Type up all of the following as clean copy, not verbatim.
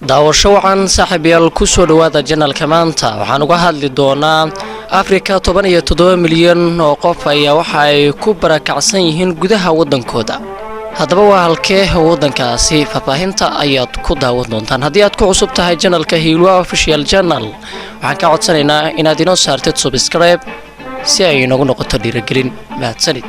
daawasho wacan saaxiibayaal ku soo dhawaada janalka maanta waxaan uga hadli doonaa Afrika 17 milyan oo qof ayaa waxa ay ku barakacsan yihiin gudaha wadankooda. haddaba waa halkee wadankaasi faahfaahinta ayaad ku daawan doontaan. haddii aad ku cusub tahay janalka Hilwa Official Channel waxaan ka codsanaynaa inaad inoo saartid subscribe si ay inagu noqoto dhiirigelin. mahadsanid.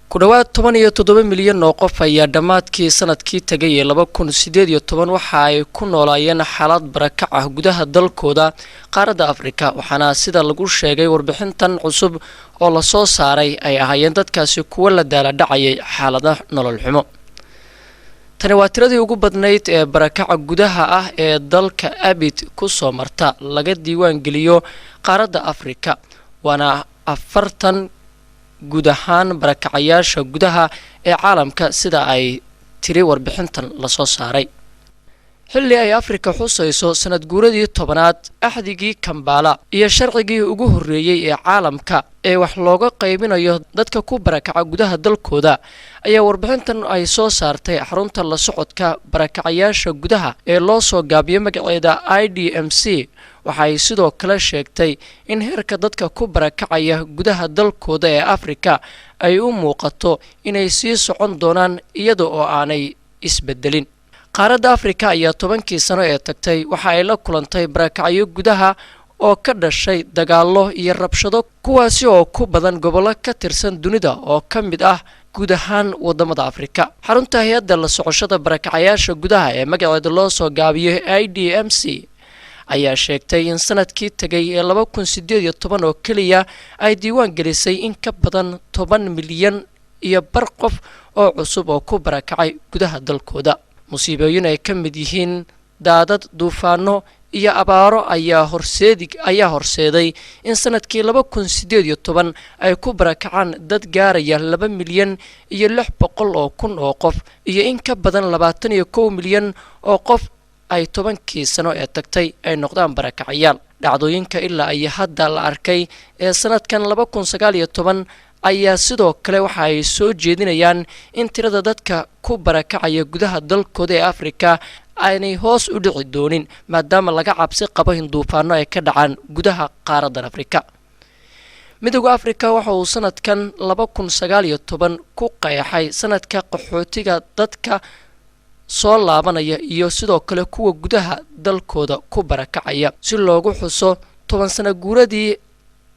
ku dhawaad 17 milyan oo qof ayaa dhamaadkii sanadkii tagay 2018 waxa ay ku noolaayeen xaalad barakac ah gudaha dalkooda qaaradda Afrika, waxaana sida lagu sheegay warbixintan cusub oo la soo saaray ay ahaayeen dadkaasi kuwa la daala dhacay xaaladaha nolol xumo. tani waa tiradii ugu badnayd ee barakaca gudaha ah ee dalka abid ku soo marta laga diiwaan geliyo qaaradda Afrika, waana 40 guud ahaan barakacayaasha gudaha ee caalamka sida ay tiri warbixintan la soo saaray. xilli ay Afrika xusayso sanad guuradii 10aad axdigii Kampala iyo sharcigii ugu horeeyay ee caalamka ee wax looga qaybinayo dadka ku barakaca gudaha dalkooda ayaa warbixintan ay soo saartay xarunta la socodka barakacayaasha gudaha ee loo soo gaabiyay magaceeda IDMC. waxay sidoo kale sheegtay in heerka dadka ku barakacaya gudaha dalkooda ee Afrika ay u muuqato inay sii socon doonaan iyada oo aanay isbedelin. qaaradda Afrika ayaa 10kii sano ee tagtay waxa ay la kulantay barakacyo gudaha oo ka dhashay dagaallo iyo rabshado kuwaasi oo ku badan gobollo ka tirsan dunida oo ka mid ah guud ahaan wadamada Afrika. xarunta hay'adda la socoshada barakacayaasha gudaha ee magaceeda loo soo gaabiyay IDMC ayaa sheegtay in sanadkii tagay 2018 oo kaliya ay diiwaan gelisay in ka badan 10 milyan iyo bar qof oo cusub oo ku barakacay gudaha dalkooda. musiibooyin ay ka mid yihiin daadad, duufaano iyo abaaro ayaa horseeday in sanadkii 2018 ay ku barakacaan dad gaaraya 2 milyan iyo 600 oo kun oo qof iyo in ka badan 21 milyan oo qof ay 10kii sano ee tagtay ay noqdaan barakacayaal. dhacdooyinka ilaa ay hadda la arkay ee sanadkan 2019 ayaa sidoo kale waxa ay soo jeedinayaan in tirada dadka ku barakacaya gudaha dalkooda ee Afrika aanay hoos u dhici doonin maadaama laga cabsi qabo in duufaano ay ka dhacaan gudaha qaaradda Afrika. midowga Afrika waxa uu sanadkan 2019 ku qeexay sanadka qaxootiga dadka soo laabanaya iyo sidoo kale kuwa gudaha dalkooda ku barakacaya si loogu xuso 10 sano guuradii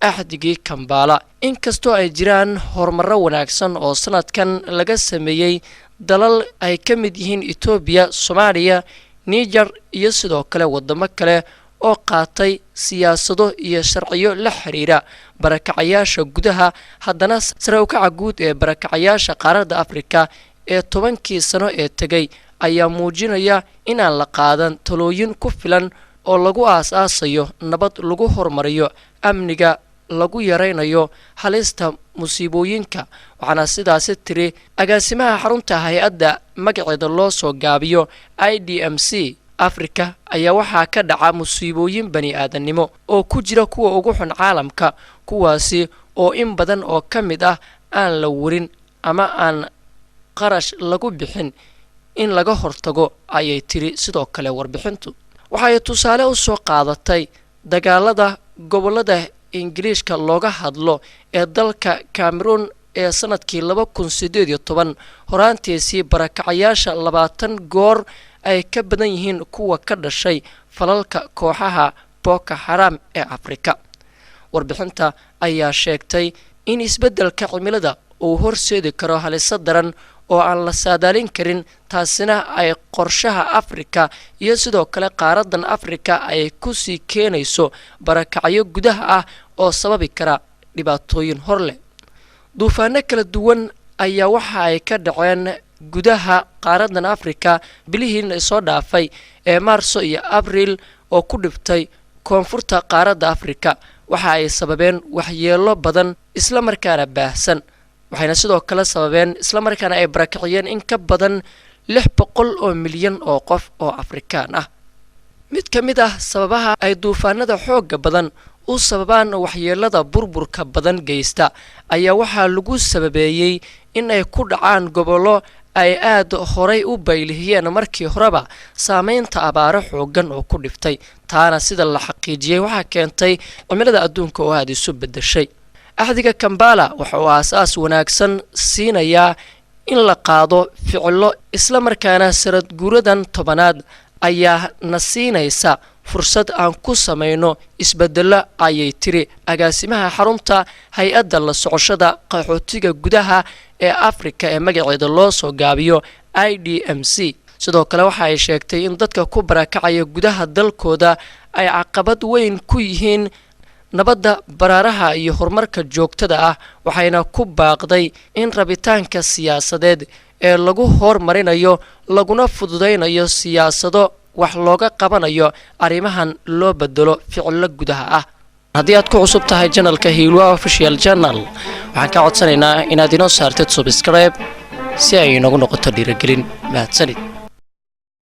axdigii Kampala. inkastoo ay jiraan horumar wanaagsan oo sanadkan laga sameeyay dalal ay ka mid yihiin Ethiopia, Soomaaliya, Niger iyo sidoo kale wadamo kale oo qaatay siyaasado iyo sharciyo la xiriira barakacayaasha gudaha, haddana sare u kaca guud ee barakacayaasha qaaradda Afrika ee 10kii sano ee tagay ayaa muujinaya in aan la qaadan talooyin ku filan oo lagu aasaasayo nabad, lagu horumariyo amniga, lagu yareynayo halista musiibooyinka. waxaana sidaasi tiri agaasimaha xarunta hay'adda magaceeda loo soo gaabiyo IDMC. Afrika ayaa waxaa ka dhaca musiibooyin bani'aadanimo oo ku jira kuwa ugu xun caalamka, kuwaasi oo in badan oo ka mid ah aan la warin ama aan qarash lagu bixin in laga hortago, ayay tiri sidoo kale warbixintu. waxay tusaale u soo qaadatay dagaalada gobolada Ingiriiska looga hadlo ee dalka Cameroon ee sanadkii 2018 horaantiisii barakacayaasha 20 goor ay ka badan yihiin kuwa ka dhashay falalka kooxaha Boko Haram ee Afrika. warbixinta ayaa sheegtay in isbeddelka cimilada uu horseedi karo halis daran oo aan la saadaalin karin, taasina ay qorshaha Afrika iyo sidoo kale qaaraddan Afrika ay ku sii keenayso barakacyo gudaha ah oo sababi kara dhibaatooyin hor leh. duufaano kala duwan ayaa waxa ay ka dhaceen gudaha qaaraddan Afrika bilihii soo dhaafay ee Maarso iyo Abriil oo ku dhiftay koonfurta qaaradda Afrika. waxa ay sababeen waxyeello badan isla markaana baahsan, waxayna sidoo kale sababeen isla markaana ay barakaciyeen in ka badan 600 oo milyan oo qof oo Afrikaan ah. mid ka mid ah sababaha ay duufaanada xoogga badan u sababaan waxyeelada burburka badan geysta ayaa waxaa lagu sababeeyay in ay ku dhacaan gobollo ay aad horay u baylihiyeen markii horeba saameynta abaaro xoogan oo ku dhiftay taana sida la xaqiijiyay waxa keentay cimilada adduunka oo aad isu bedeshay axdiga Kampala waxa uu aasaas wanaagsan siinayaa in la qaado ficilo isla markaana sanad guuradan tobanaad ayaa na siinaysa fursad aan ku sameeyno isbedelo ayay tiri agaasimaha xarunta hay'adda la socoshada qaxootiga gudaha ee Afrika ee magaceeda loo soo gaabiyo IDMC sidoo kale waxa ay sheegtay in dadka ku barakacaya gudaha dalkooda ay caqabad weyn ku yihiin nabadda baraaraha iyo horumarka joogtada ah waxayna ku baaqday in rabitaanka siyaasadeed ee lagu hormarinayo laguna fududeynayo siyaasado wax looga qabanayo arimahan loo bedelo ficilo gudaha ah haddii aad ku cusub tahay channelka Hilwa Official Channel waxaan ka codsanaynaa inaad inoo saartid subscribe si ay inagu noqoto dhiirigelin mahadsanid